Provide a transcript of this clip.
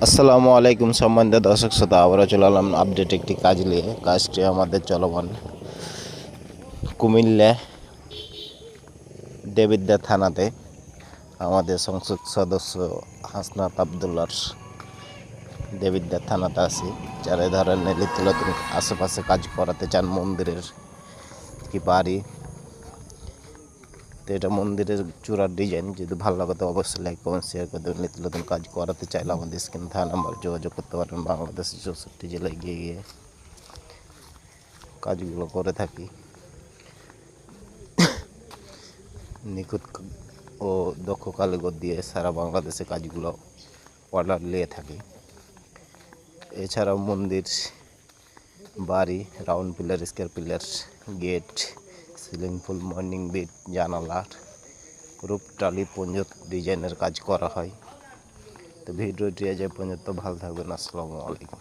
আসসালামু আলাইকুম সম্মানিত দর্শক শ্রোতা, আবারও চলে এলাম আপডেট একটি কাজ নিয়ে। কাজটি আমাদের চলমান কুমিল্লা দেবিদ্যা থানাতে আমাদের সংসদ সদস্য হাসনাত আবদুল্লার দেবিদ্যা থানাতে আছি। যারা এই ধরনের নিত্যনতুন আশেপাশে কাজ করাতে চান মন্দিরের কি বাড়ি, তো এটা মন্দিরের চূড়ার ডিজাইন যদি ভালো লাগে তো অবশ্যই লাইক কমেন্ট শেয়ার করে দেবেন। নিত্য নতুন কাজ করাতে চাইলে আমাদের স্ক্রিন থাকা নাম্বার যোগাযোগ করতে পারেন। বাংলাদেশের 64 জেলায় গিয়ে কাজগুলো করে থাকি। নিখুঁত ও দক্ষ কারিগর দিয়ে সারা বাংলাদেশে কাজগুলো অর্ডার নিয়ে থাকি। এছাড়াও মন্দির, বাড়ি, round pillar, square pillar, gate, ceiling ফুল, মর্নিং বিট, জানালার রূপ টালি পঞ্জত ডিজাইনের কাজ করা হয়। তো ভিডিওটি আজ পর্যন্ত ভালো থাকবেন। আসসালামু আলাইকুম।